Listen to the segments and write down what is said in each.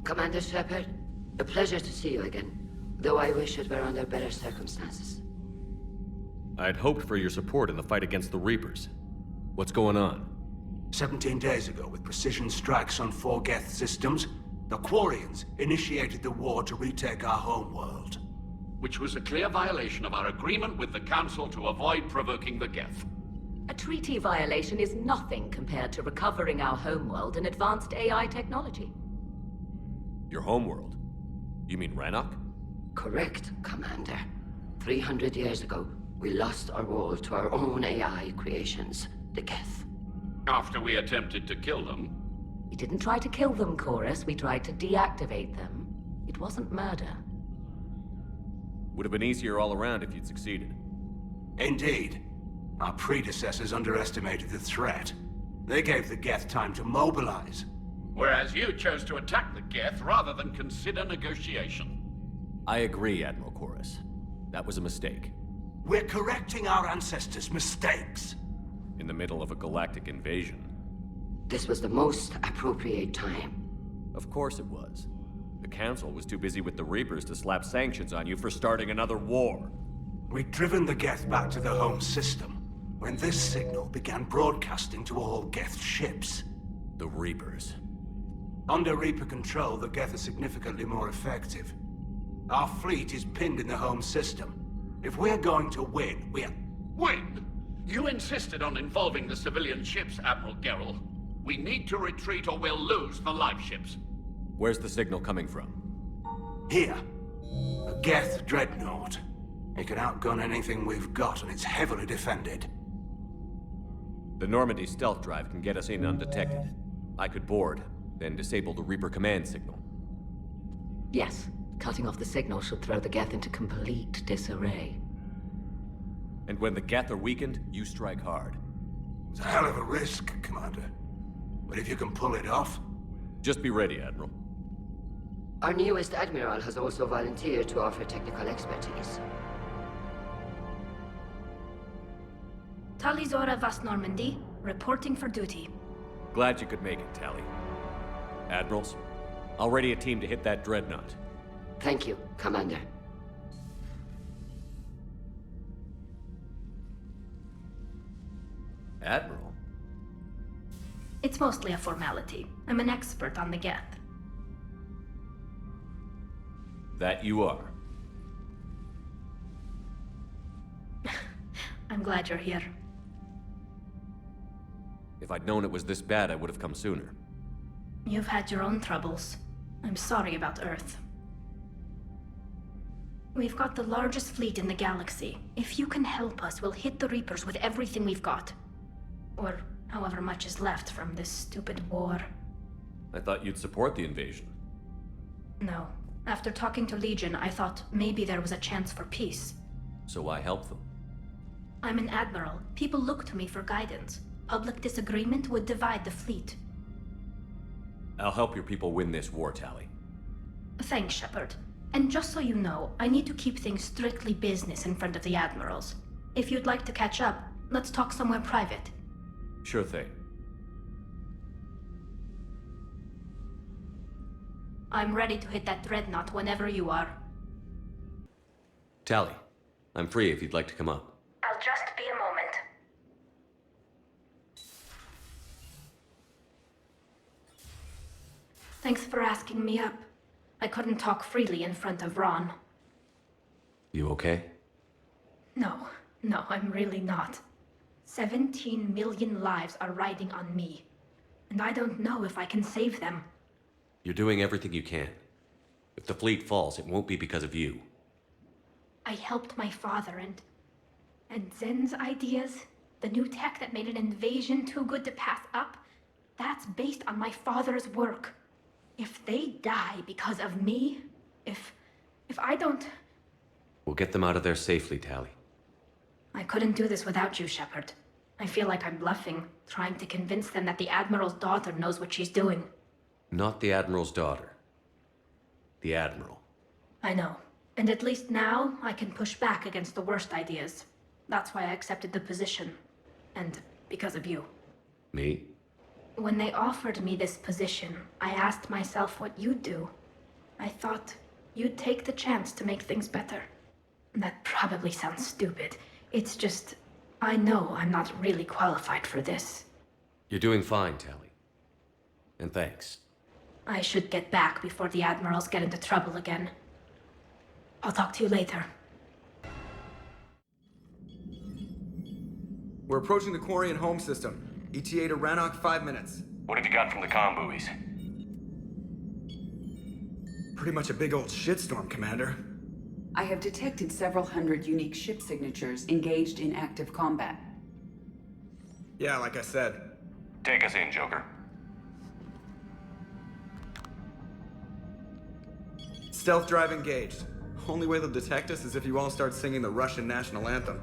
Commander Shepard, a pleasure to see you again, though I wish it were under better circumstances. I'd hoped for your support in the fight against the Reapers. What's going on? 17 days ago, with precision strikes on 4 Geth systems, the Quarians initiated the war to retake our homeworld. Which was a clear violation of our agreement with the Council to avoid provoking the Geth. A treaty violation is nothing compared to recovering our homeworld and advanced AI technology. Your homeworld? You mean Rannoch? Correct, Commander. 300 years ago, we lost our world to our own AI creations, the Geth. After we attempted to kill them. We didn't try to kill them, Chorus. We tried to deactivate them. It wasn't murder. Would have been easier all around if you'd succeeded. Indeed. Our predecessors underestimated the threat. They gave the Geth time to mobilize. Whereas you chose to attack the Geth rather than consider negotiation. I agree, Admiral Chorus. That was a mistake. We're correcting our ancestors' mistakes. In the middle of a galactic invasion. This was the most appropriate time. Of course it was. The Council was too busy with the Reapers to slap sanctions on you for starting another war. We'd driven the Geth back to the home system, when this signal began broadcasting to all Geth ships. The Reapers. Under Reaper control, the Geth are significantly more effective. Our fleet is pinned in the home system. If we're going to win, Win? You insisted on involving the civilian ships, Admiral Gerrel. We need to retreat or we'll lose the live ships. Where's the signal coming from? Here. A Geth dreadnought. It can outgun anything we've got, and it's heavily defended. The Normandy stealth drive can get us in undetected. I could board, then disable the Reaper command signal. Yes, cutting off the signal should throw the Geth into complete disarray. And when the Geth are weakened, you strike hard. It's a hell of a risk, Commander. But if you can pull it off... Just be ready, Admiral. Our newest Admiral has also volunteered to offer technical expertise. Talizora Vast Normandy, reporting for duty. Glad you could make it, Tally. Admirals, I'll ready a team to hit that dreadnought. Thank you, Commander. Admiral? It's mostly a formality. I'm an expert on the Geth. That you are. I'm glad you're here. If I'd known it was this bad, I would have come sooner. You've had your own troubles. I'm sorry about Earth. We've got the largest fleet in the galaxy. If you can help us, we'll hit the Reapers with everything we've got. Or however much is left from this stupid war. I thought you'd support the invasion. No. After talking to Legion, I thought maybe there was a chance for peace. So I helped them. I'm an Admiral. People look to me for guidance. Public disagreement would divide the fleet. I'll help your people win this war, Tally. Thanks, Shepard. And just so you know, I need to keep things strictly business in front of the Admirals. If you'd like to catch up, let's talk somewhere private. Sure thing. I'm ready to hit that dreadnought whenever you are. Tally, I'm free if you'd like to come up. I'll just be a moment. Thanks for asking me up. I couldn't talk freely in front of Ron. You okay? No, I'm really not. 17 million lives are riding on me. And I don't know if I can save them. You're doing everything you can. If the fleet falls, it won't be because of you. I helped my father and Zen's ideas, the new tech that made an invasion too good to pass up, that's based on my father's work. If they die because of me, if I don't... We'll get them out of there safely, Tally. I couldn't do this without you, Shepard. I feel like I'm bluffing, trying to convince them that the Admiral's daughter knows what she's doing. Not the Admiral's daughter. The Admiral. I know. And at least now, I can push back against the worst ideas. That's why I accepted the position. And because of you. Me? When they offered me this position, I asked myself what you'd do. I thought you'd take the chance to make things better. That probably sounds stupid. It's just, I know I'm not really qualified for this. You're doing fine, Tally. And thanks. I should get back before the Admirals get into trouble again. I'll talk to you later. We're approaching the quarry and home system. ETA to Rannoch, 5 minutes. What have you got from the comm buoys? Pretty much a big old shitstorm, Commander. I have detected several hundred unique ship signatures engaged in active combat. Yeah, like I said. Take us in, Joker. Stealth drive engaged. Only way they'll detect us is if you all start singing the Russian national anthem.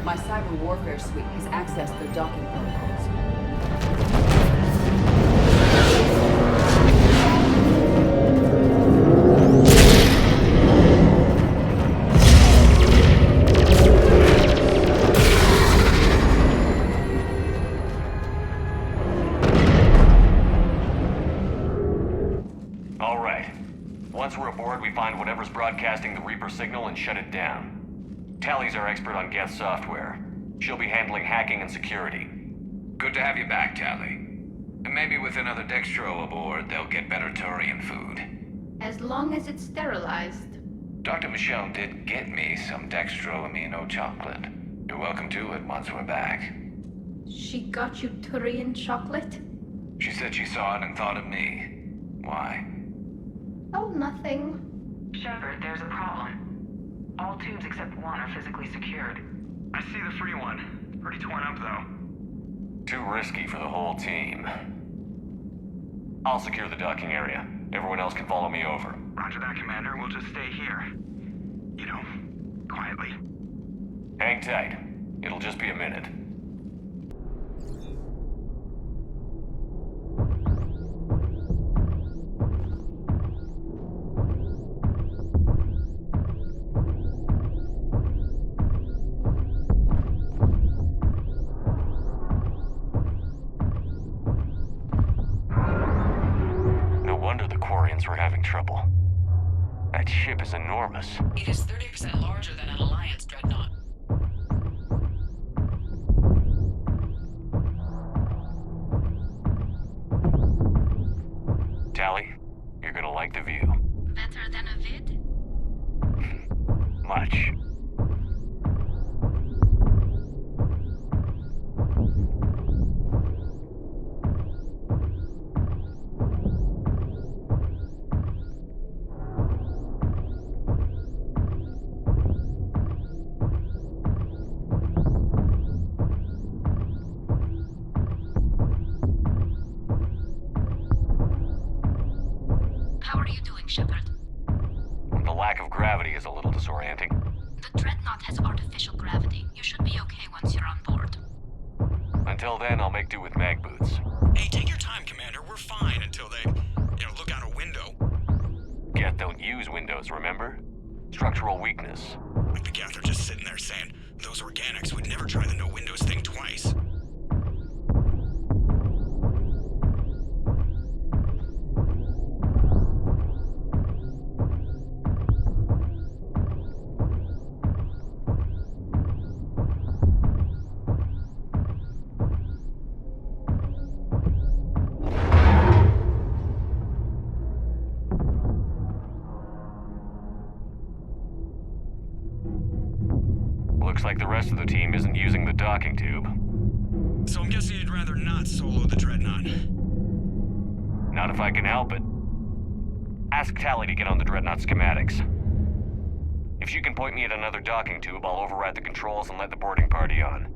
My cyber warfare suite has accessed their docking protocols. All right. Once we're aboard, we find whatever's broadcasting the Reaper signal and shut it down. Tally's our expert on Geth software. She'll be handling hacking and security. Good to have you back, Tally. And maybe with another Dextro aboard, they'll get better Turian food. As long as it's sterilized. Dr. Michelle did get me some Dextro Amino chocolate. You're welcome to it once we're back. She got you Turian chocolate? She said she saw it and thought of me. Why? Oh, nothing. Shepard, there's a problem. All tubes except one are physically secured. I see the free one. Pretty torn up, though. Too risky for the whole team. I'll secure the docking area. Everyone else can follow me over. Roger that, Commander. We'll just stay here. You know, quietly. Hang tight. It'll just be a minute. We're having trouble. That ship is enormous. It is 30% larger than an Alliance dreadnought. Tally, you're gonna like the view. Better than a vid? Much. Shepard. The lack of gravity is a little disorienting. The dreadnought has artificial gravity. You should be okay once you're on board. Until then, I'll make do with mag boots. Hey, take your time, Commander. We're fine until they, look out a window. Geth don't use windows, remember? Structural weakness. Like the Geth are just sitting there saying, those organics would never try the no windows thing twice. Looks like the rest of the team isn't using the docking tube. So I'm guessing you'd rather not solo the Dreadnought. Not if I can help it. Ask Tally to get on the Dreadnought schematics. If she can point me at another docking tube, I'll override the controls and let the boarding party on.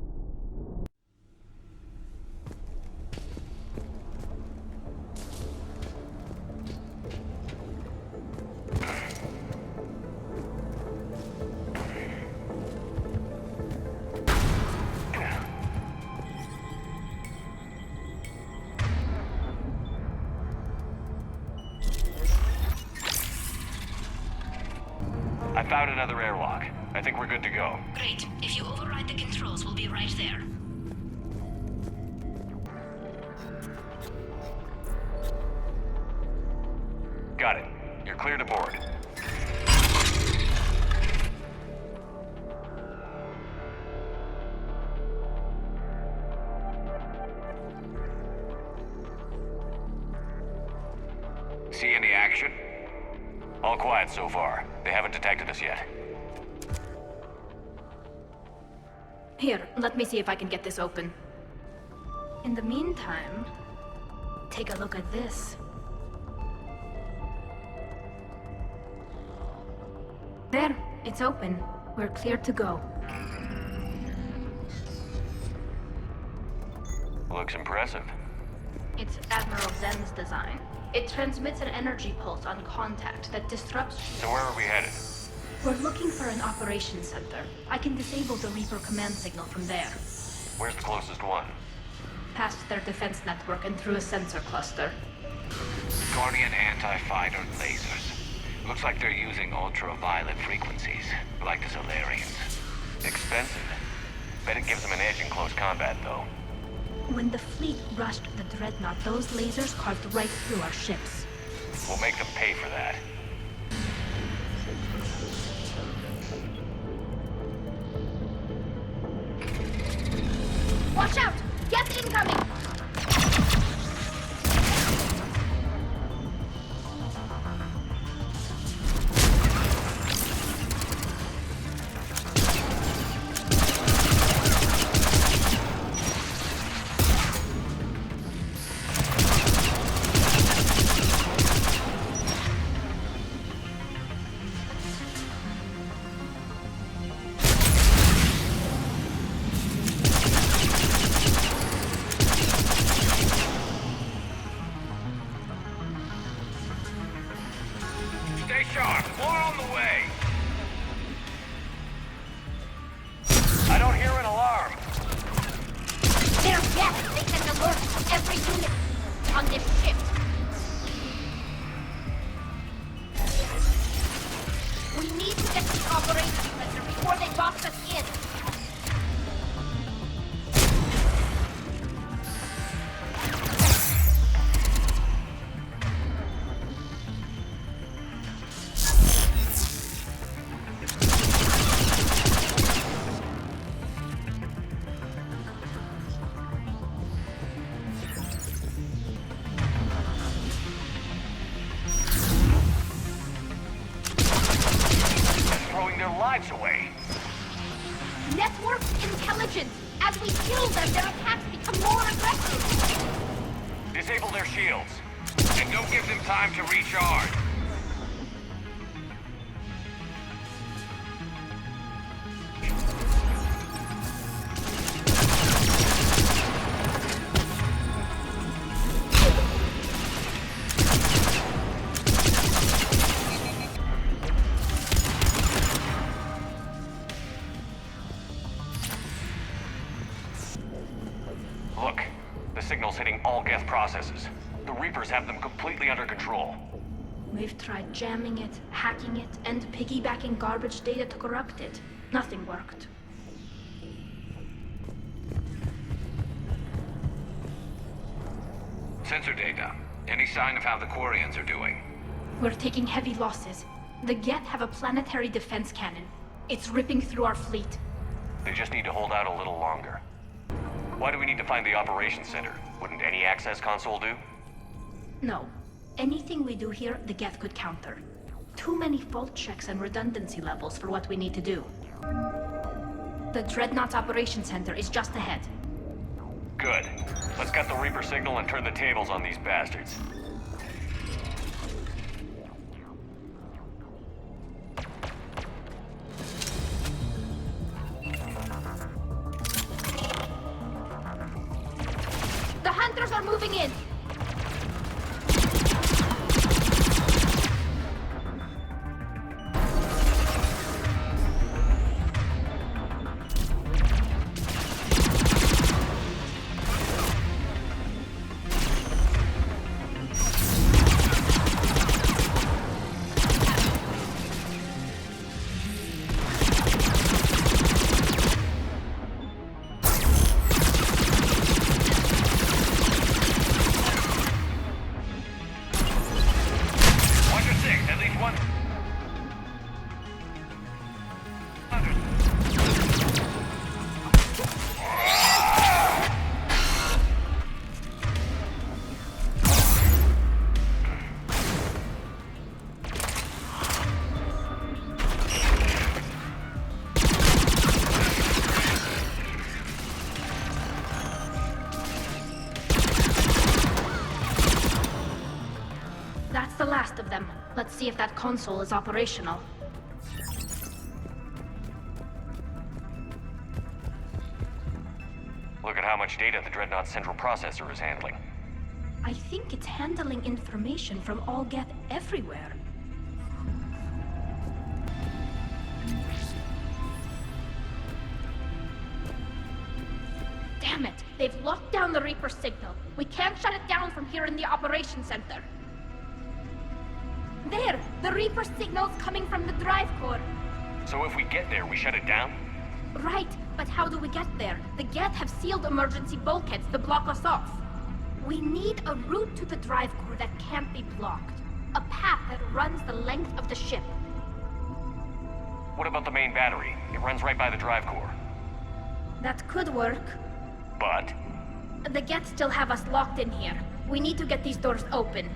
Found another airlock. I think we're good to go. Great. If you override the controls, we'll be right there. Got it. You're clear to board. See any action? All quiet so far. They haven't detected us yet. Here, let me see if I can get this open. In the meantime, take a look at this. There, it's open. We're clear to go. Looks impressive. It's Admiral Zen's design. It transmits an energy pulse on contact that disrupts... So where are we headed? We're looking for an operations center. I can disable the Reaper command signal from there. Where's the closest one? Past their defense network and through a sensor cluster. Guardian anti-fighter lasers. Looks like they're using ultraviolet frequencies, like the Solarians. Expensive. Bet it gives them an edge in close combat, though. When the fleet rushed the Dreadnought, those lasers carved right through our ships. We'll make them pay for that. Watch out! Get incoming! Stay sharp. More on the way. I don't hear an alarm. They're dead! They can alert every unit on this ship. We need to get to the operations center before they box us in. Throwing their lives away. Network intelligence. As we kill them, their attacks become more aggressive. Disable their shields. And don't give them time to recharge. Look, the signal's hitting all Geth processes. The Reapers have them completely under control. We've tried jamming it, hacking it, and piggybacking garbage data to corrupt it. Nothing worked. Sensor data. Any sign of how the Quarians are doing? We're taking heavy losses. The Geth have a planetary defense cannon. It's ripping through our fleet. They just need to hold out a little longer. Why do we need to find the operations center? Wouldn't any access console do? No. Anything we do here, the Geth could counter. Too many fault checks and redundancy levels for what we need to do. The Dreadnought's operations center is just ahead. Good. Let's get the Reaper signal and turn the tables on these bastards. The hunters are moving in! Let's see if that console is operational. Look at how much data the Dreadnought's central processor is handling. I think it's handling information from all Geth everywhere. Damn it! They've locked down the Reaper signal. We can't shut it down from here in the operations center. There! The Reaper signal's coming from the drive core. So if we get there, we shut it down? Right, but how do we get there? The Geth have sealed emergency bulkheads to block us off. We need a route to the drive core that can't be blocked. A path that runs the length of the ship. What about the main battery? It runs right by the drive core. That could work. But? The Geth still have us locked in here. We need to get these doors open.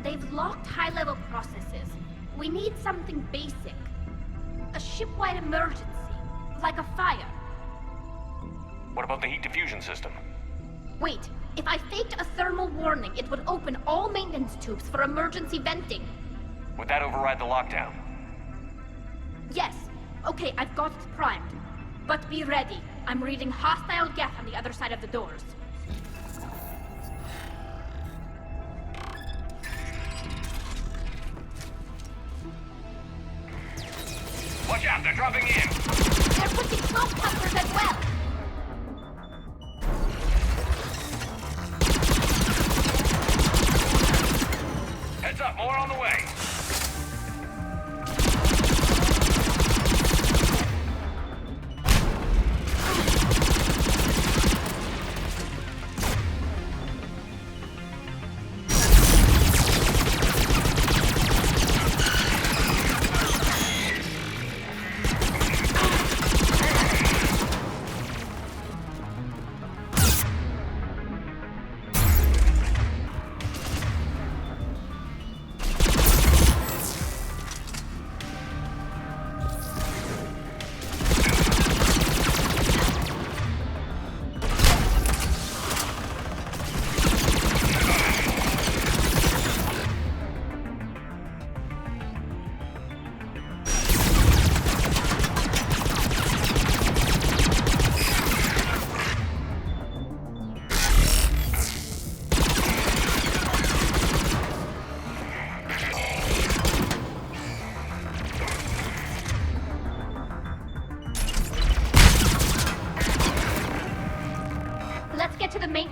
They've locked high-level processes. We need something basic. A ship-wide emergency. Like a fire. What about the heat diffusion system? Wait, if I faked a thermal warning, it would open all maintenance tubes for emergency venting. Would that override the lockdown? Yes. Okay, I've got it primed. But be ready. I'm reading hostile Geth on the other side of the doors. Watch out, they're dropping in! They're pushing smoke pumpers as well! Heads up, more on the way!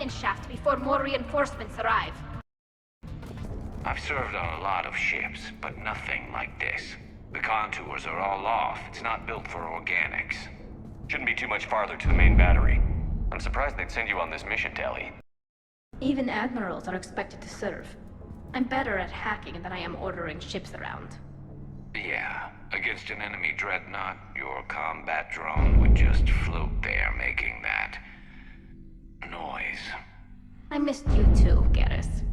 Shaft before more reinforcements arrive. I've served on a lot of ships, but nothing like this. The contours are all off. It's not built for organics. Shouldn't be too much farther to the main battery. I'm surprised they'd send you on this mission, Tali. Even admirals are expected to serve. I'm better at hacking than I am ordering ships around. Yeah, against an enemy dreadnought, your combat drone would just float there making that noise. I missed you too, Garrus.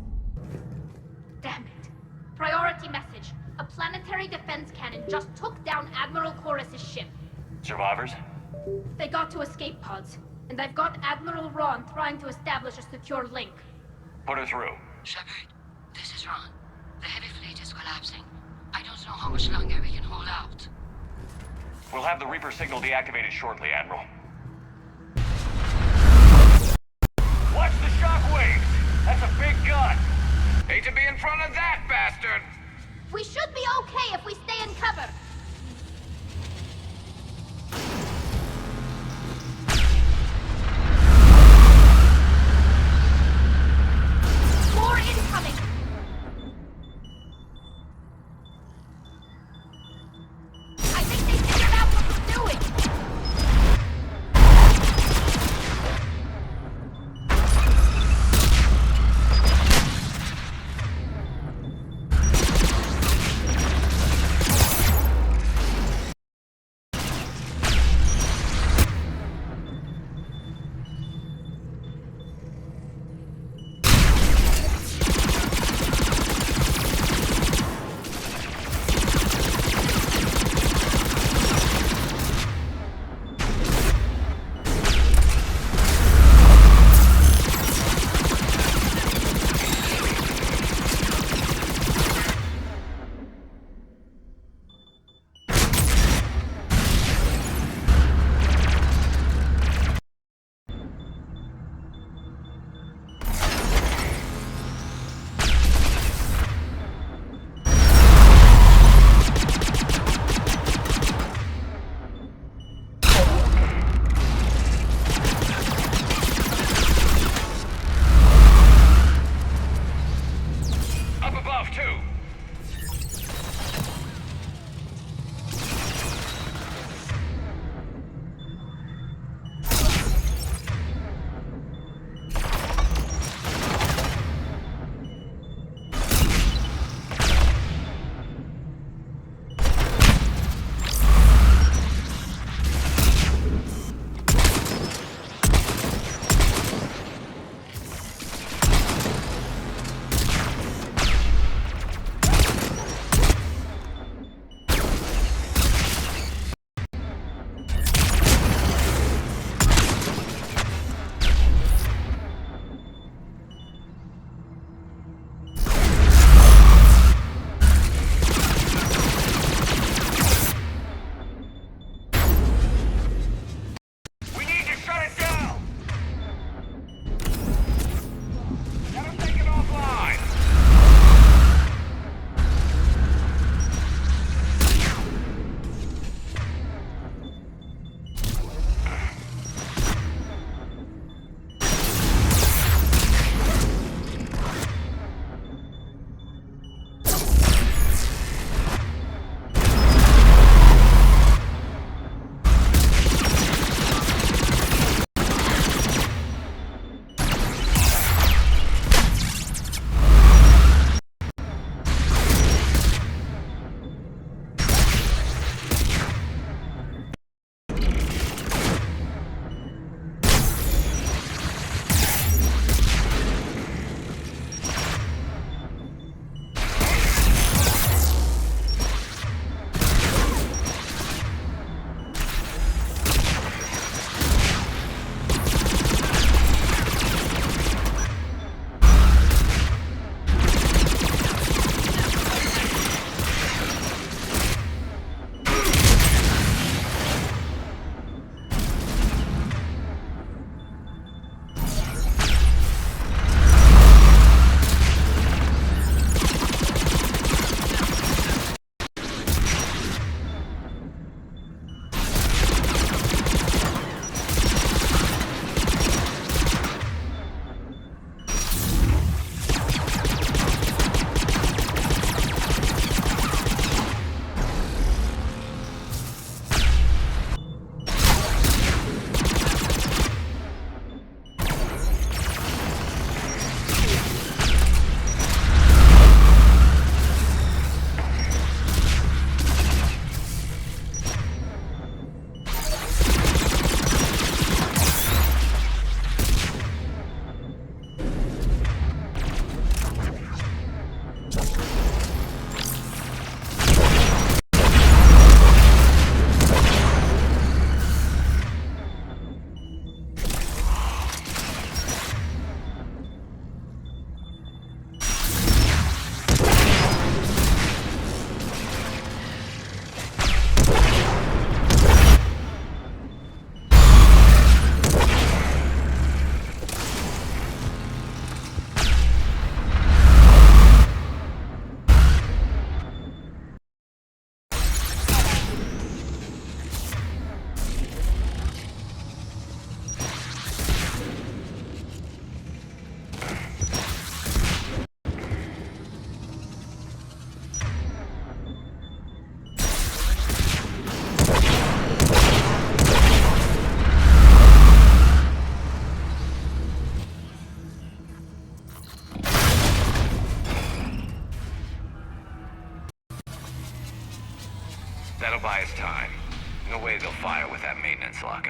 Damn it. Priority message. A planetary defense cannon just took down Admiral Chorus's ship. Survivors? They got to escape pods, and I've got Admiral Ron trying to establish a secure link. Put her through. Shepard, this is Ron. The heavy fleet is collapsing. I don't know how much longer we can hold out. We'll have the Reaper signal deactivated shortly, Admiral. Watch the shockwaves! That's a big gun! Hate to be in front of that bastard! We should be okay if we stay in cover. More incoming! I think they figured out what we're doing!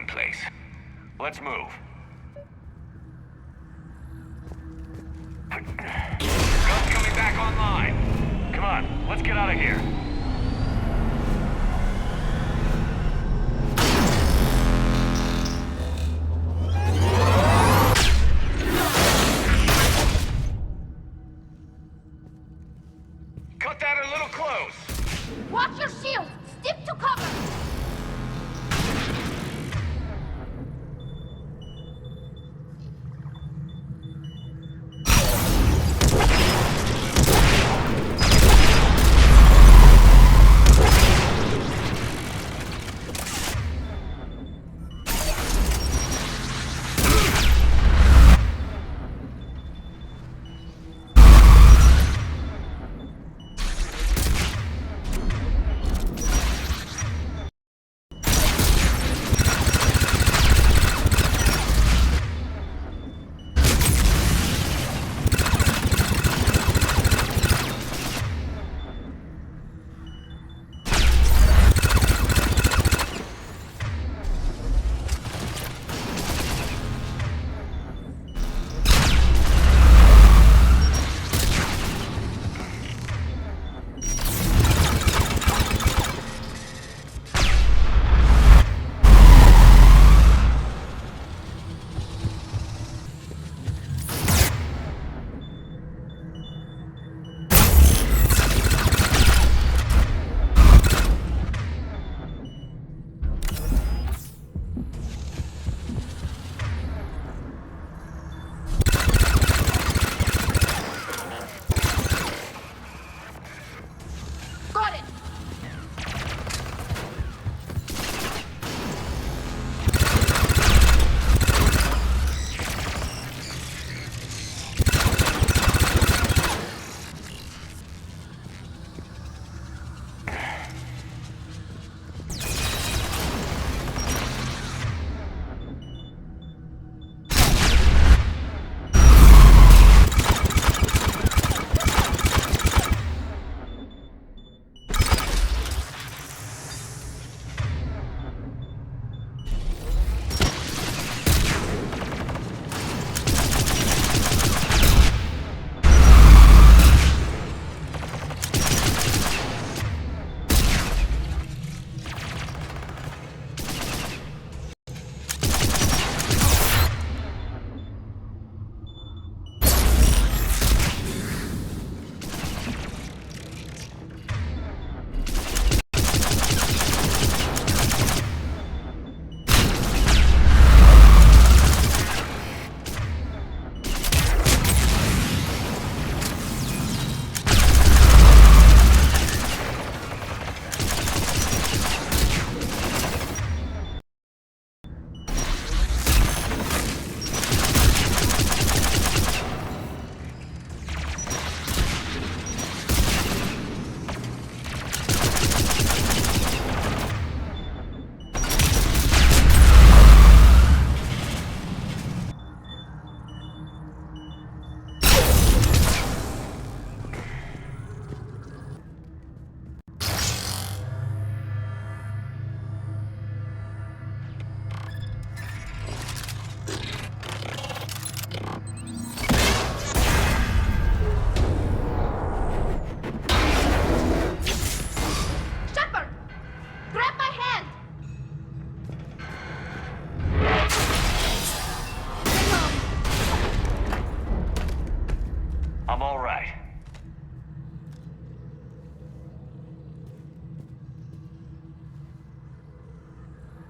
place. Let's move. Gun's coming back online. Come on, let's get out of here. Cut that a little close. Watch your shield! Stick to cover!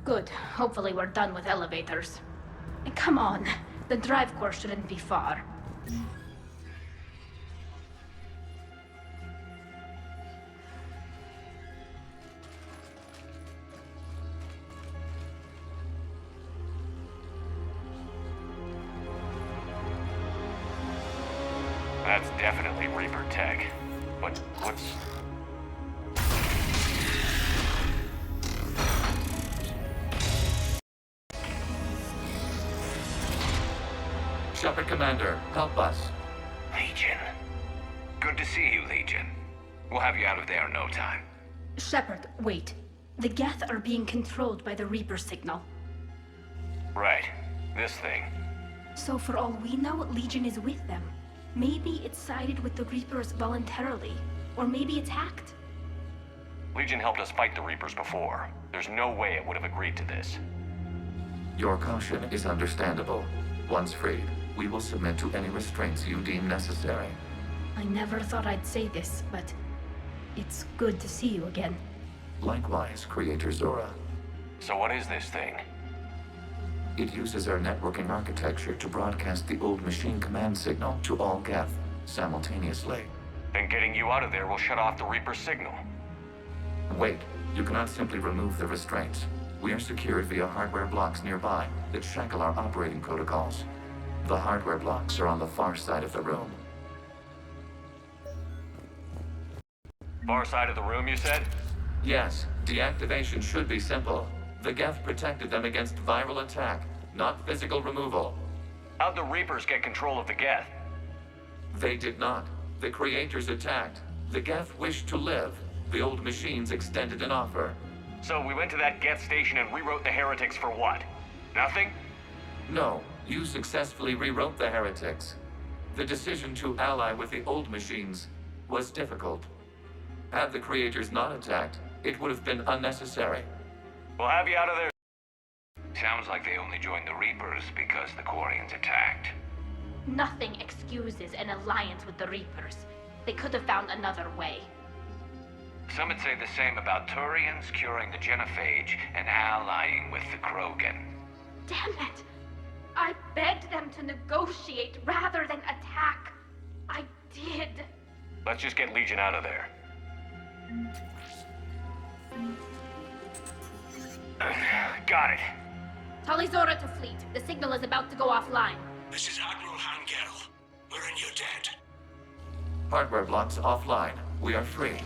Good. Hopefully we're done with elevators. And come on, the drive course shouldn't be far. That's definitely Reaper tech. What's... Shepard Commander, help us. Legion. Good to see you, Legion. We'll have you out of there in no time. Shepard, wait. The Geth are being controlled by the Reaper signal. Right. This thing. So for all we know, Legion is with them. Maybe it sided with the Reapers voluntarily. Or maybe it's hacked. Legion helped us fight the Reapers before. There's no way it would have agreed to this. Your caution is understandable. Once freed, we will submit to any restraints you deem necessary. I never thought I'd say this, but it's good to see you again. Likewise, Creator Zora. So what is this thing? It uses our networking architecture to broadcast the old machine command signal to all Geth simultaneously. Then getting you out of there will shut off the Reaper signal. Wait, you cannot simply remove the restraints. We are secured via hardware blocks nearby that shackle our operating protocols. The hardware blocks are on the far side of the room. Far side of the room, you said? Yes, deactivation should be simple. The Geth protected them against viral attack, not physical removal. How'd the Reapers get control of the Geth? They did not. The Creators attacked. The Geth wished to live. The old machines extended an offer. So we went to that Geth station and rewrote the heretics for what? Nothing? No, you successfully rewrote the heretics. The decision to ally with the old machines was difficult. Had the Creators not attacked, it would have been unnecessary. We'll have you out of there. Sounds like they only joined the Reapers because the Quarians attacked. Nothing excuses an alliance with the Reapers. They could have found another way. Some would say the same about Turians curing the Genophage and allying with the Krogan. Damn it! I begged them to negotiate rather than attack. I did. Let's just get Legion out of there. Got it. Talizora to fleet. The signal is about to go offline. This is Admiral Hangel. We're in your debt. Hardware blocks offline. We are free.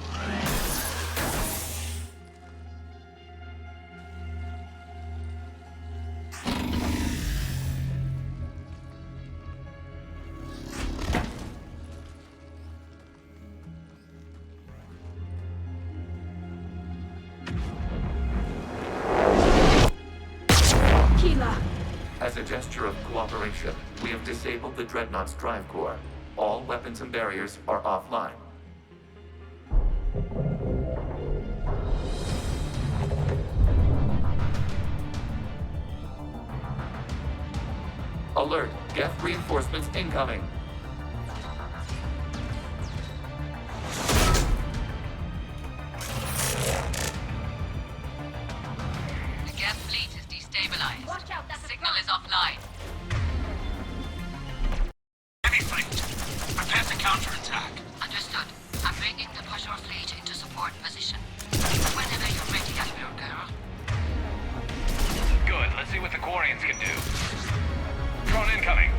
As a gesture of cooperation, we have disabled the Dreadnought's drive core. All weapons and barriers are offline. Alert! Geth reinforcements incoming! The Geth fleet is destabilized. Watch out, that's Signal is offline. Heavy fight. Prepare to counterattack. Understood. I'm bringing the Pashur fleet into support position. Whenever you're ready, Admiral Girl. Good. Let's see what the Quarians can do. Drone incoming.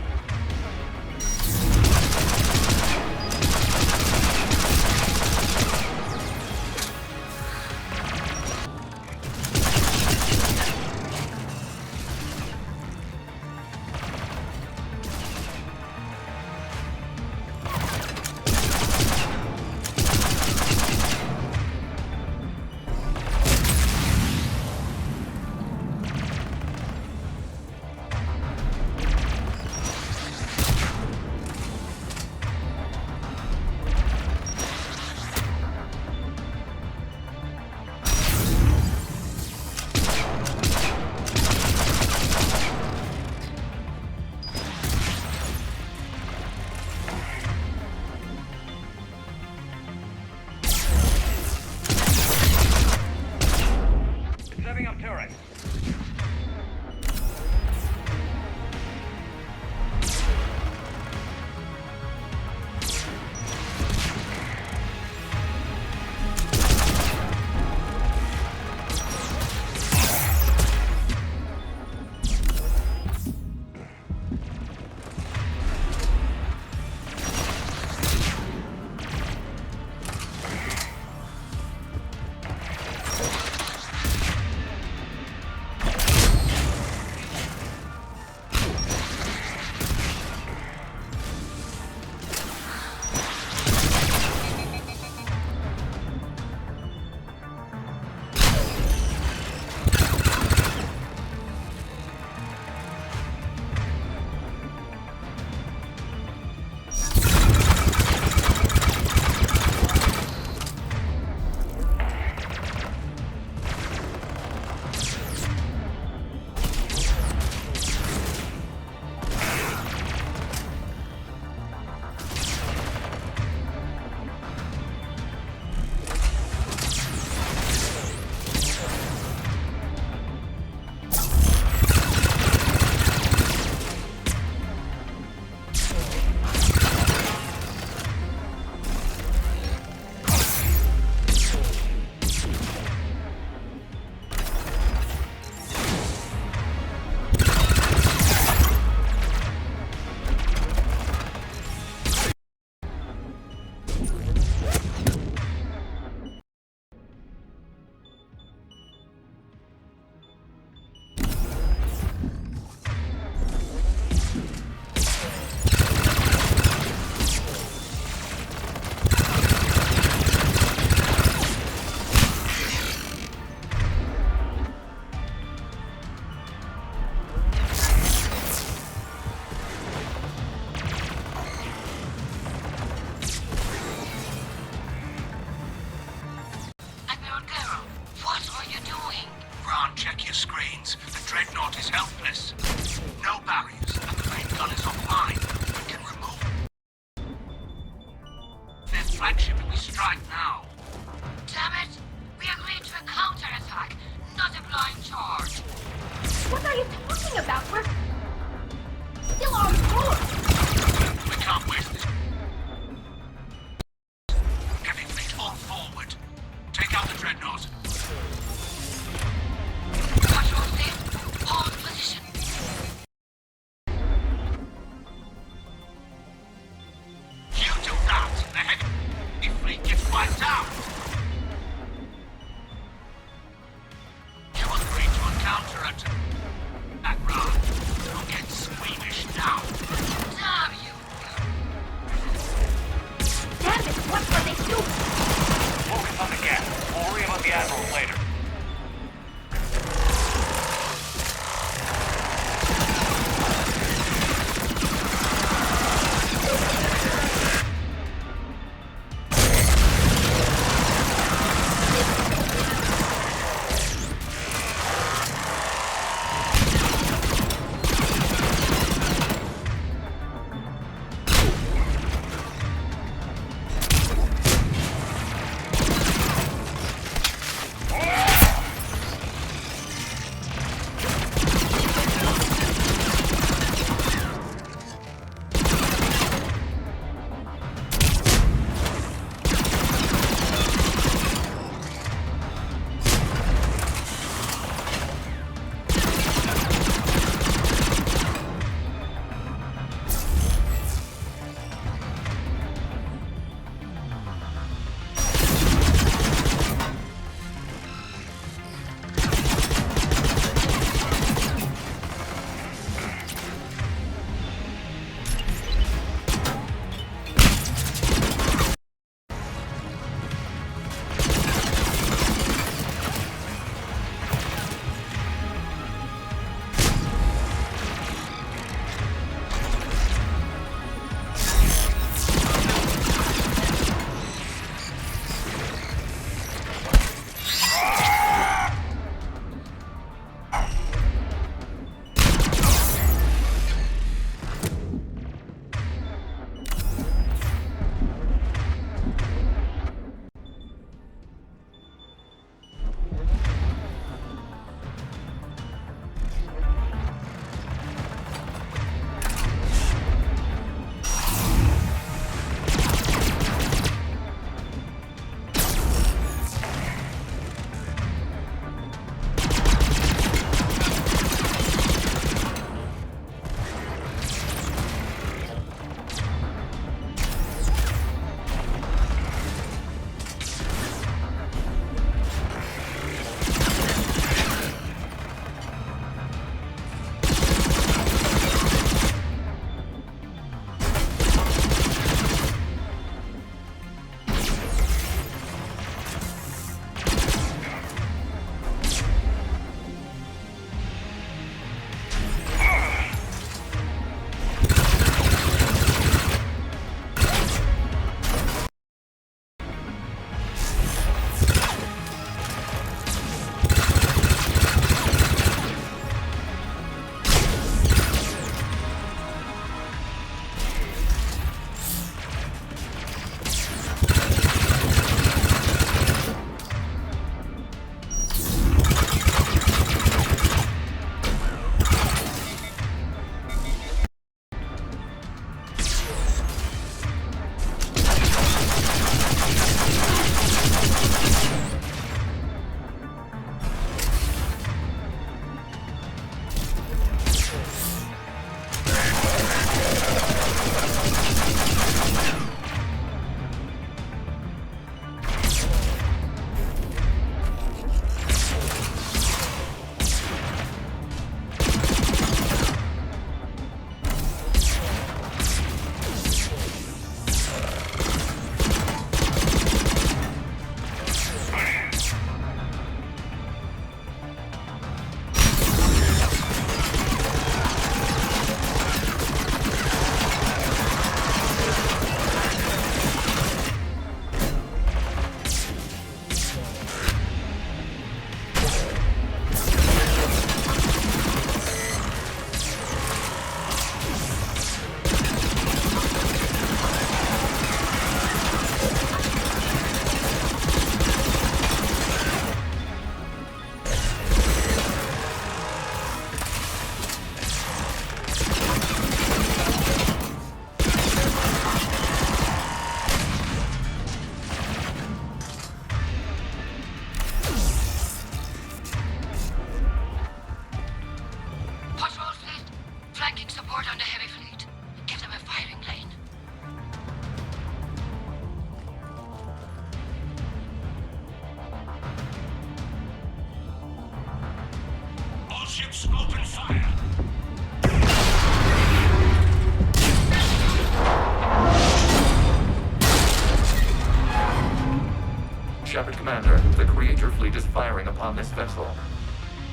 Reaper fleet is firing upon this vessel.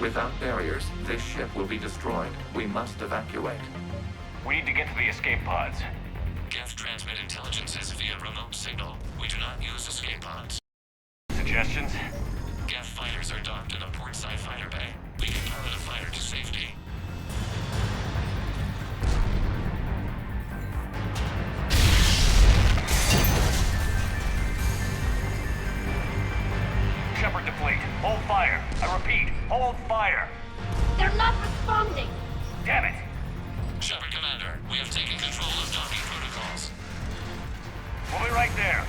Without barriers, this ship will be destroyed. We must evacuate. We need to get to the escape pods. Geth transmit intelligences via remote signal. We do not use escape pods. Suggestions? Geth fighters are docked in a portside fighter bay. We can pilot a fighter to safety. Shepard to fleet. Hold fire. I repeat, hold fire. They're not responding! Damn it! Shepard Commander, we have taken control of docking protocols. We'll be right there.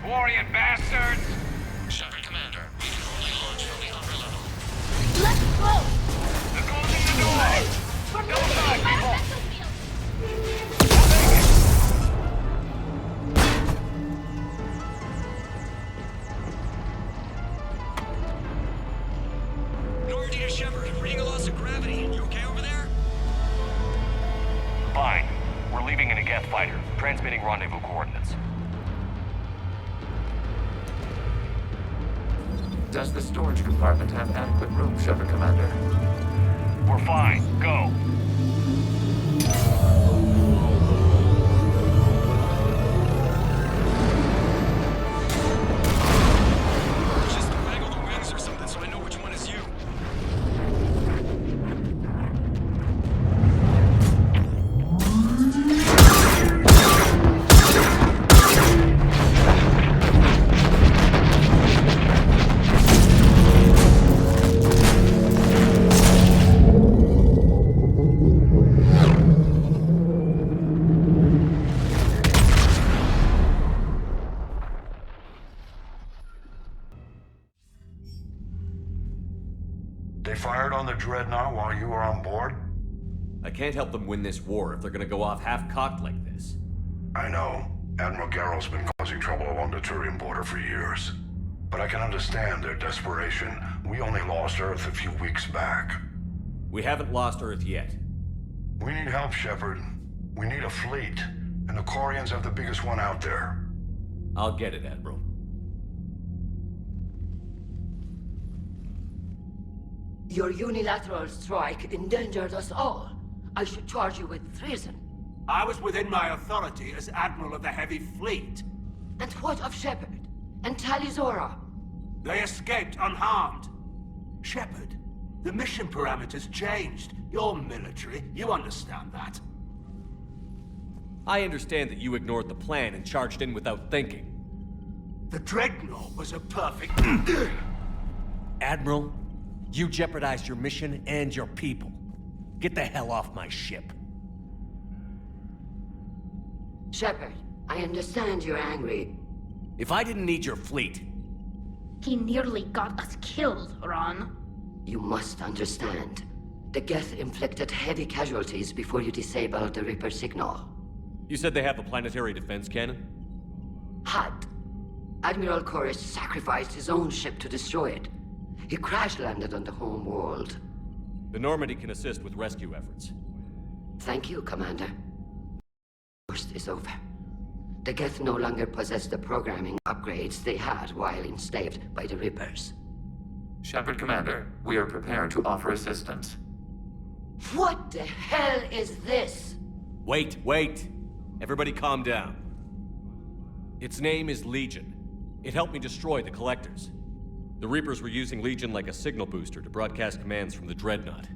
Glorian bastards! Shepard Commander, we can only launch from the upper level. Let's go! They're closing the door! We're Don't moving! die, Our people! vessel field! Normandy to Shepard, reading a loss of gravity. You okay over there? Fine. We're leaving in a Geth fighter, transmitting rendezvous coordinates. Does the storage compartment have adequate room, Shepard Commander? We're fine. Go. Just waggle the wings or something so I know which one is you. They fired on the Dreadnought while you were on board? I can't help them win this war if they're gonna go off half-cocked like this. I know. Admiral Garrow's been causing trouble along the Turian border for years. But I can understand their desperation. We only lost Earth a few weeks back. We haven't lost Earth yet. We need help, Shepard. We need a fleet. And the Quarians have the biggest one out there. I'll get it, Admiral. Your unilateral strike endangered us all. I should charge you with treason. I was within my authority as Admiral of the Heavy Fleet. And what of Shepard? And Talizora? They escaped unharmed. Shepard, the mission parameters changed. You're military, you understand that. I understand that you ignored the plan and charged in without thinking. The Dreadnought was a perfect... Admiral, you jeopardized your mission and your people. Get the hell off my ship. Shepard, I understand you're angry. If I didn't need your fleet... He nearly got us killed, Ron. You must understand. The Geth inflicted heavy casualties before you disabled the Reaper signal. You said they have a planetary defense cannon? Had. Admiral Koris sacrificed his own ship to destroy it. He crash-landed on the home world. The Normandy can assist with rescue efforts. Thank you, Commander. Worst is over. The Geth no longer possess the programming upgrades they had while enslaved by the Reapers. Shepard Commander, we are prepared to offer assistance. What the hell is this? Wait. Everybody calm down. Its name is Legion. It helped me destroy the Collectors. The Reapers were using Legion like a signal booster to broadcast commands from the Dreadnought.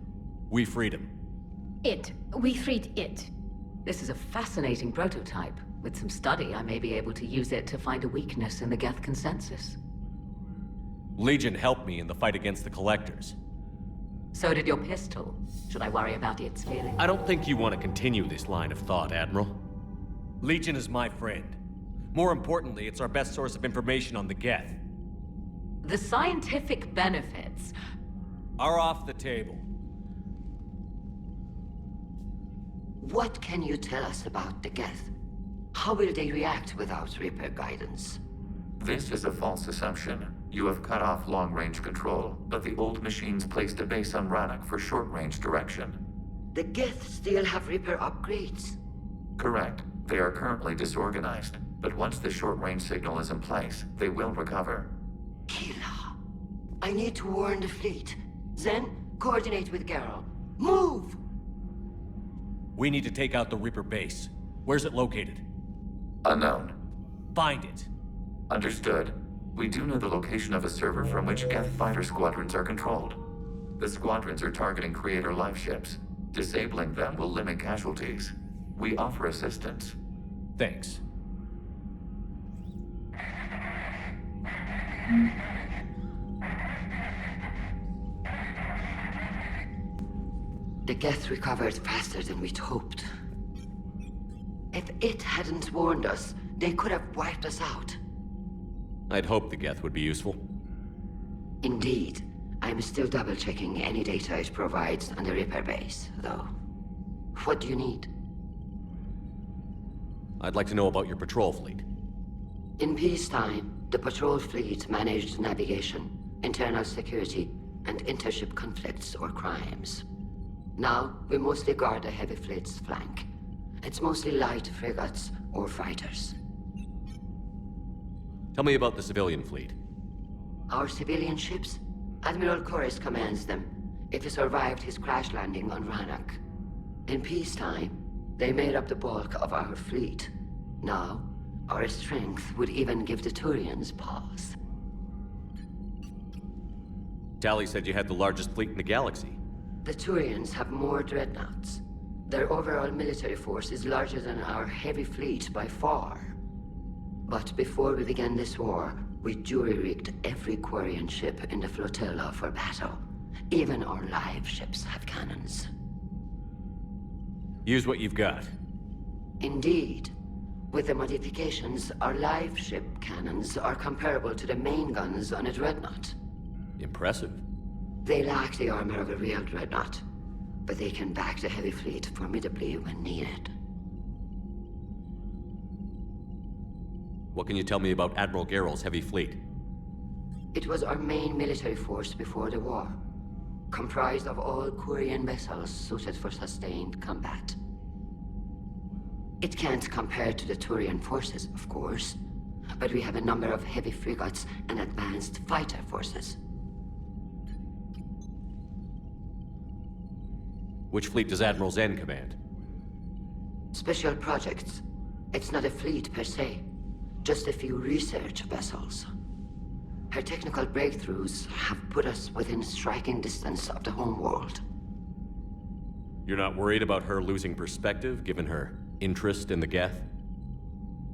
We freed him. We freed it. This is a fascinating prototype. With some study, I may be able to use it to find a weakness in the Geth consensus. Legion helped me in the fight against the Collectors. So did your pistol. Should I worry about its feelings? I don't think you want to continue this line of thought, Admiral. Legion is my friend. More importantly, it's our best source of information on the Geth. The scientific benefits are off the table. What can you tell us about the Geth? How will they react without Reaper guidance? This is a false assumption. You have cut off long-range control, but the old machines placed a base on Rannoch for short-range direction. The Geth still have Reaper upgrades? Correct. They are currently disorganized, but once the short-range signal is in place, they will recover. Kila, I need to warn the fleet. Zen, coordinate with Geralt. Move! We need to take out the Reaper base. Where's it located? Unknown. Find it. Understood. We do know the location of a server from which Geth fighter squadrons are controlled. The squadrons are targeting Creator live ships. Disabling them will limit casualties. We offer assistance. Thanks. The Geth recovered faster than we'd hoped. If it hadn't warned us, they could have wiped us out. I'd hoped the Geth would be useful. Indeed. I'm still double-checking any data it provides on the Reaper base, though. What do you need? I'd like to know about your patrol fleet. In peacetime, the patrol fleet managed navigation, internal security, and intership conflicts or crimes. Now, we mostly guard the heavy fleet's flank. It's mostly light frigates or fighters. Tell me about the civilian fleet. Our civilian ships? Admiral Chorus commands them. If he survived his crash landing on Rannoch. In peacetime, they made up the bulk of our fleet. Now, our strength would even give the Turians pause. Tali said you had the largest fleet in the galaxy. The Turians have more dreadnoughts. Their overall military force is larger than our heavy fleet by far. But before we began this war, we jury-rigged every Quarian ship in the flotilla for battle. Even our live ships have cannons. Use what you've got. Indeed. With the modifications, our live ship cannons are comparable to the main guns on a dreadnought. Impressive. They lack the armor of a real dreadnought, but they can back the heavy fleet formidably when needed. What can you tell me about Admiral Geralt's heavy fleet? It was our main military force before the war, comprised of all Quarian vessels suited for sustained combat. It can't compare to the Turian forces, of course, but we have a number of heavy frigates and advanced fighter forces. Which fleet does Admiral Zen command? Special projects. It's not a fleet per se, just a few research vessels. Her technical breakthroughs have put us within striking distance of the homeworld. You're not worried about her losing perspective, given her interest in the Geth?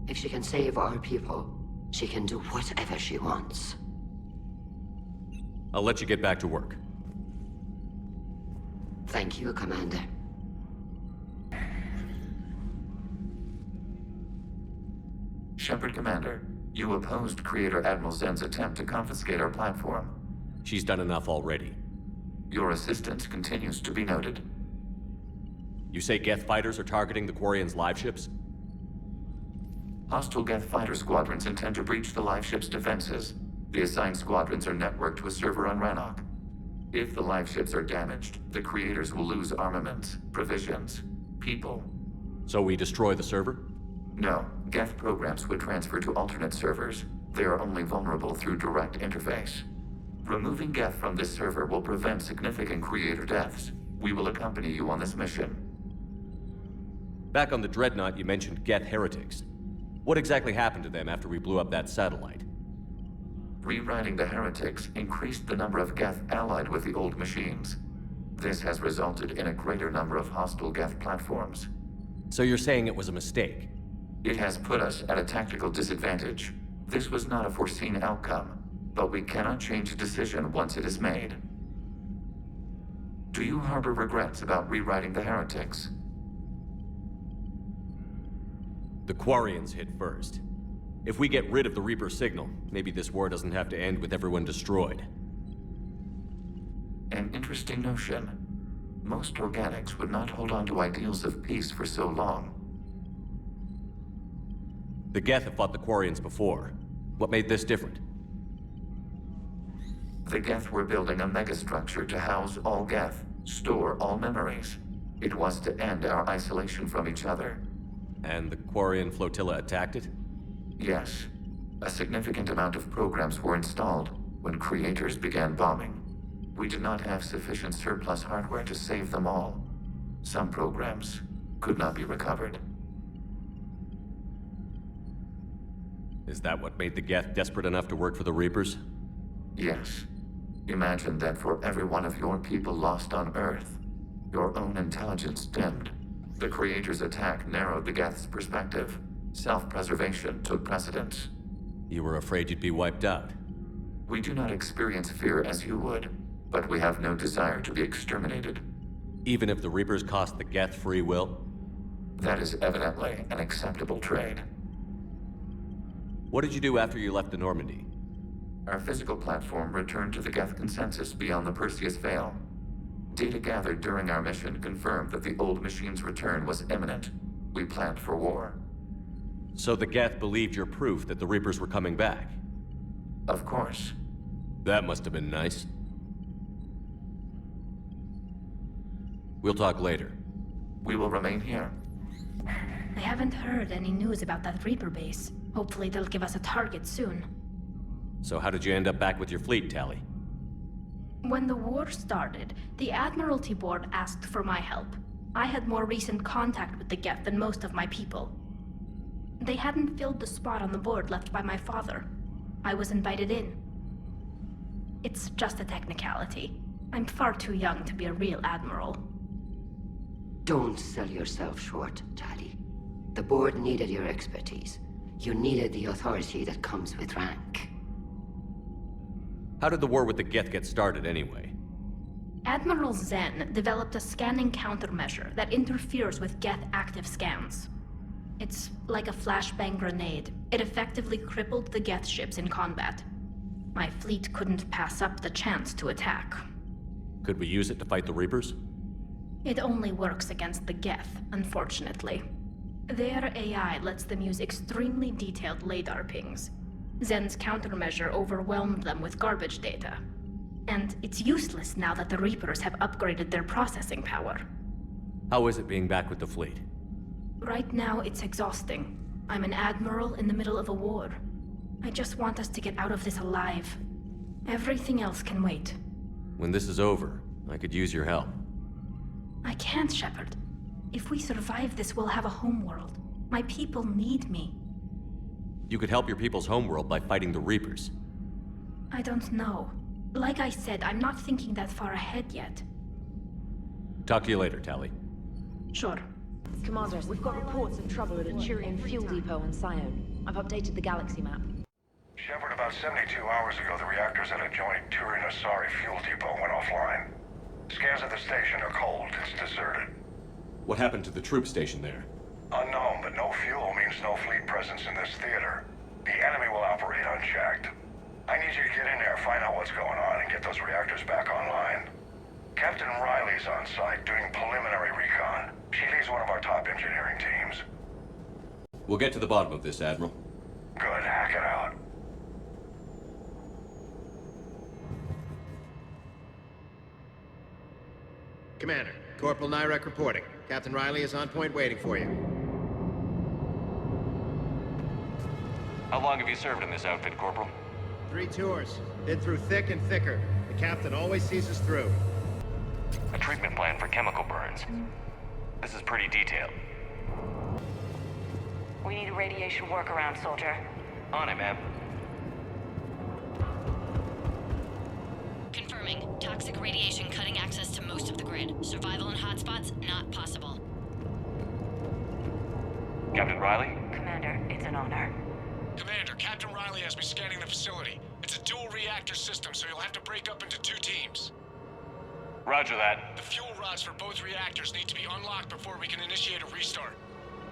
If she can save our people, she can do whatever she wants. I'll let you get back to work. Thank you, Commander. Shepard Commander, you opposed Creator Admiral Zen's attempt to confiscate our platform. She's done enough already. Your assistance continues to be noted. You say Geth fighters are targeting the Quarians' live ships? Hostile Geth fighter squadrons intend to breach the live ship's defenses. The assigned squadrons are networked to a server on Rannoch. If the live ships are damaged, the Creators will lose armaments, provisions, people. So we destroy the server? No. Geth programs would transfer to alternate servers. They are only vulnerable through direct interface. Removing Geth from this server will prevent significant Creator deaths. We will accompany you on this mission. Back on the Dreadnought, you mentioned Geth heretics. What exactly happened to them after we blew up that satellite? Rewriting the heretics increased the number of Geth allied with the old machines. This has resulted in a greater number of hostile Geth platforms. So you're saying it was a mistake? It has put us at a tactical disadvantage. This was not a foreseen outcome, but we cannot change a decision once it is made. Do you harbor regrets about rewriting the heretics? The Quarians hit first. If we get rid of the Reaper signal, maybe this war doesn't have to end with everyone destroyed. An interesting notion. Most organics would not hold on to ideals of peace for so long. The Geth have fought the Quarians before. What made this different? The Geth were building a megastructure to house all Geth, store all memories. It was to end our isolation from each other. And the Quarian flotilla attacked it? Yes. A significant amount of programs were installed when creators began bombing. We did not have sufficient surplus hardware to save them all. Some programs could not be recovered. Is that what made the Geth desperate enough to work for the Reapers? Yes. Imagine that for every one of your people lost on Earth, your own intelligence dimmed. The Creator's attack narrowed the Geth's perspective. Self-preservation took precedence. You were afraid you'd be wiped out. We do not experience fear as you would, but we have no desire to be exterminated. Even if the Reapers cost the Geth free will? That is evidently an acceptable trade. What did you do after you left the Normandy? Our physical platform returned to the Geth consensus beyond the Perseus Veil. Data gathered during our mission confirmed that the old machine's return was imminent. We planned for war. So the Geth believed your proof that the Reapers were coming back? Of course. That must have been nice. We'll talk later. We will remain here. I haven't heard any news about that Reaper base. Hopefully they'll give us a target soon. So how did you end up back with your fleet, Tali? When the war started, the Admiralty Board asked for my help. I had more recent contact with the Geth than most of my people. They hadn't filled the spot on the board left by my father. I was invited in. It's just a technicality. I'm far too young to be a real admiral. Don't sell yourself short, Tali. The board needed your expertise. You needed the authority that comes with rank. How did the war with the Geth get started, anyway? Admiral Zen developed a scanning countermeasure that interferes with Geth active scans. It's like a flashbang grenade. It effectively crippled the Geth ships in combat. My fleet couldn't pass up the chance to attack. Could we use it to fight the Reapers? It only works against the Geth, unfortunately. Their AI lets them use extremely detailed LADAR pings. Zen's countermeasure overwhelmed them with garbage data. And it's useless now that the Reapers have upgraded their processing power. How is it being back with the fleet? Right now, it's exhausting. I'm an admiral in the middle of a war. I just want us to get out of this alive. Everything else can wait. When this is over, I could use your help. I can't, Shepard. If we survive this, we'll have a homeworld. My people need me. You could help your people's homeworld by fighting the Reapers. I don't know. Like I said, I'm not thinking that far ahead yet. Talk to you later, Tali. Sure. Commander, we've got reports of trouble at a Turian fuel depot on Scion. I've updated the galaxy map. Shepard, about 72 hours ago, the reactors at a joint Turian-Asari fuel depot went offline. Scans at the station are cold. It's deserted. What happened to the troop station there? Unknown, but no fuel means no fleet presence in this theater. The enemy will operate unchecked. I need you to get in there, find out what's going on, and get those reactors back online. Captain Riley's on site doing preliminary recon. She leads one of our top engineering teams. We'll get to the bottom of this, Admiral. Good, hack it out. Commander, Corporal Nyrek reporting. Captain Riley is on point waiting for you. How long have you served in this outfit, Corporal? 3 tours. Been through thick and thicker. The captain always sees us through. A treatment plan for chemical burns. This is pretty detailed. We need a radiation workaround, soldier. On it, ma'am. Confirming. Toxic radiation cutting access to most of the grid. Survival in hotspots, not possible. Captain Riley? Commander, it's an honor. Commander, Captain Riley has me scanning the facility. It's a dual reactor system, so you'll have to break up into 2 teams. Roger that. The fuel rods for both reactors need to be unlocked before we can initiate a restart.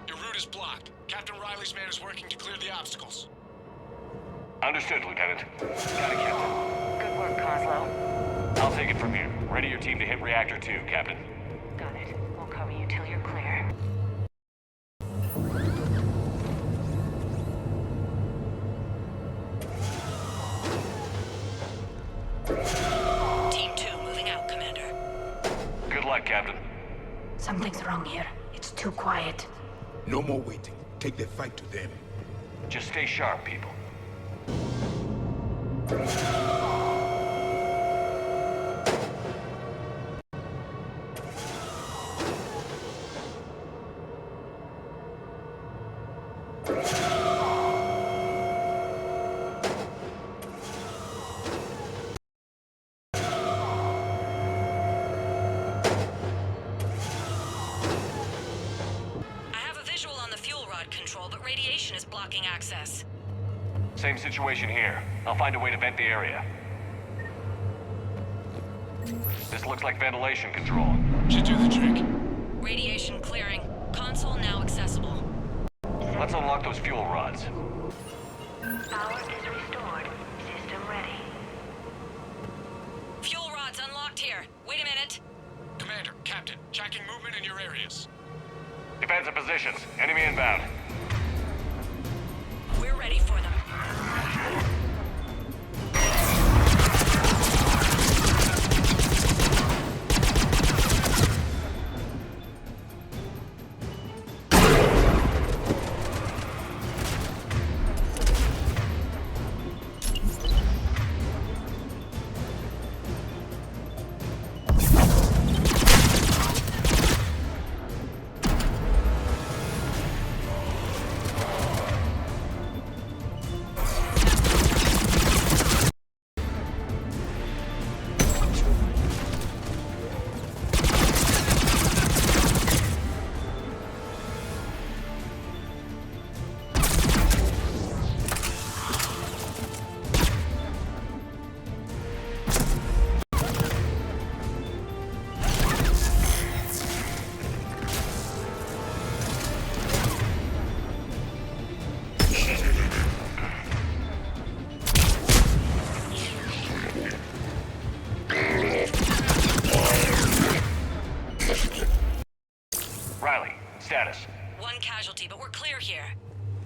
Your route is blocked. Captain Riley's man is working to clear the obstacles. Understood, Lieutenant. Got it, Captain. Good work, Kozlo. I'll take it from here. Ready your team to hit Reactor 2, Captain. Got it. We'll cover you till you're clear. Something's wrong here. It's too quiet. No more waiting. Take the fight to them. Just stay sharp, people. But radiation is blocking access. Same situation here. I'll find a way to vent the area. This looks like ventilation control. Should do the trick. Radiation clearing. Console now accessible. Let's unlock those fuel rods. Power is restored. System ready. Fuel rods unlocked here. Wait a minute. Commander, Captain, tracking movement in your areas. Defensive positions. Enemy inbound. We're ready for them. Status. One casualty, but we're clear here.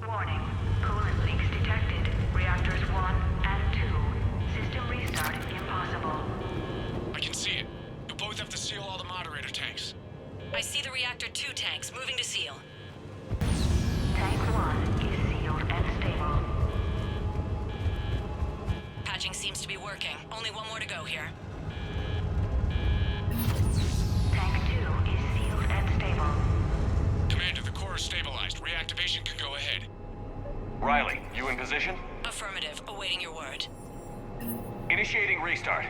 Warning. Coolant leaks detected. Reactors 1 and 2. System restart impossible. I can see it. You'll both have to seal all the moderator tanks. I see the reactor 2 tanks moving to seal. Tank 1 is sealed and stable. Patching seems to be working. Only one more to go here. Tank 2 is sealed and stable. Commander, the core is stabilized. Reactivation can go ahead. Riley, you in position? Affirmative. Awaiting your word. Initiating restart.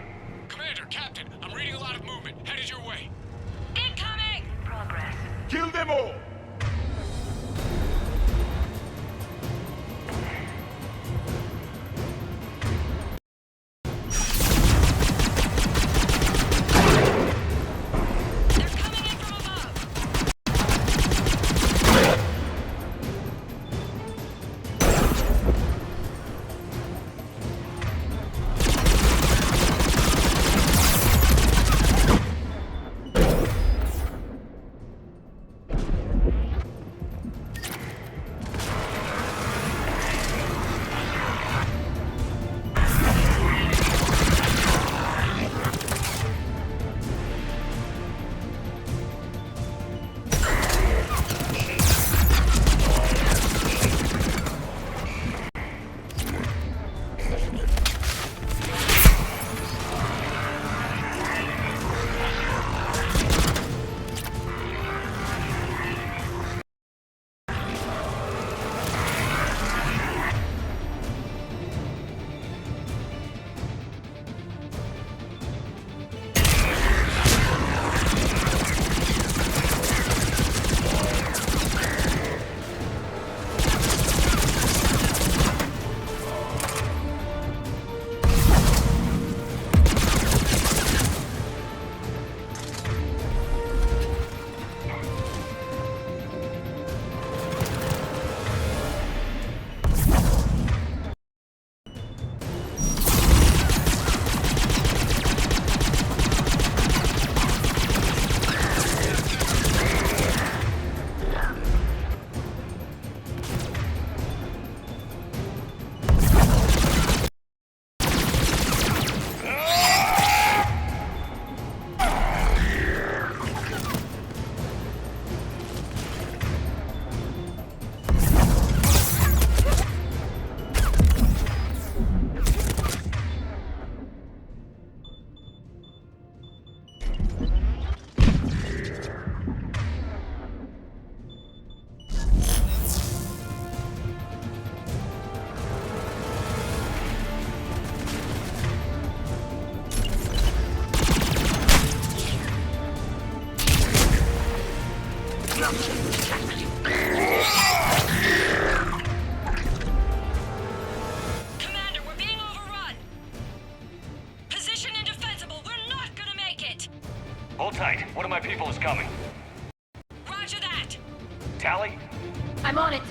Commander, Captain, I'm reading a lot of movement. Headed your way. Incoming! Progress. Kill them all! Hold tight. One of my people is coming. Roger that! Tally? I'm on it.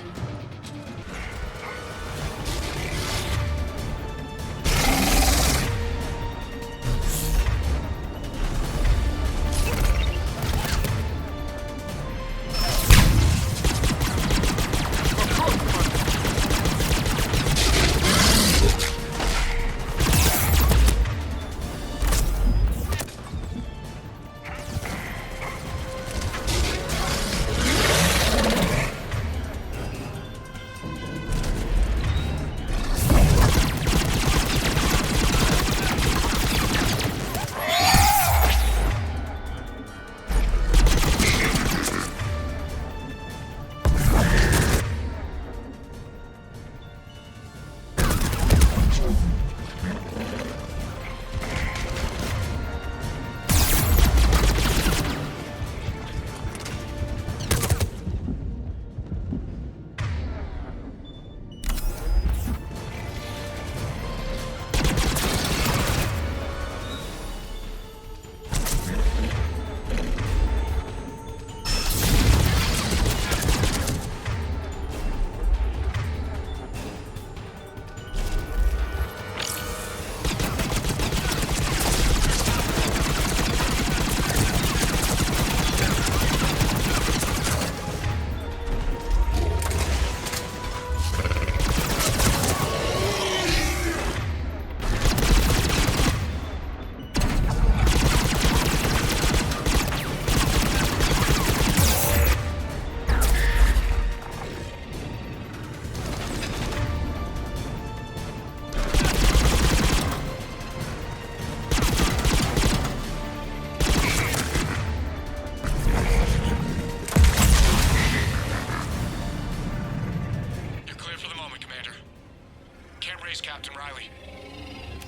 Captain Riley.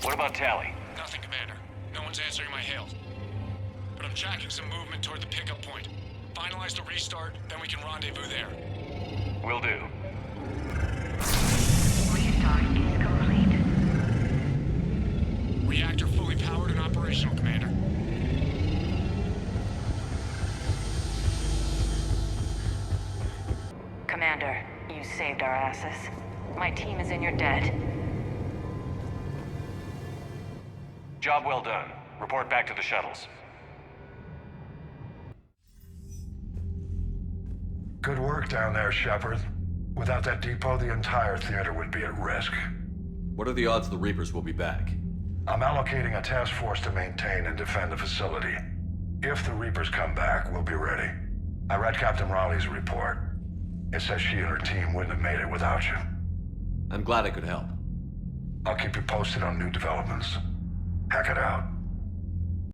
What about Tally? Nothing, Commander. No one's answering my hail. But I'm tracking some movement toward the pickup point. Finalize the restart, then we can rendezvous there. Will do. Restart is complete. Reactor fully powered and operational, Commander. Commander, you saved our asses. My team is in your debt. Job well done. Report back to the shuttles. Good work down there, Shepard. Without that depot, the entire theater would be at risk. What are the odds the Reapers will be back? I'm allocating a task force to maintain and defend the facility. If the Reapers come back, we'll be ready. I read Captain Raleigh's report. It says she and her team wouldn't have made it without you. I'm glad I could help. I'll keep you posted on new developments. Hack it out.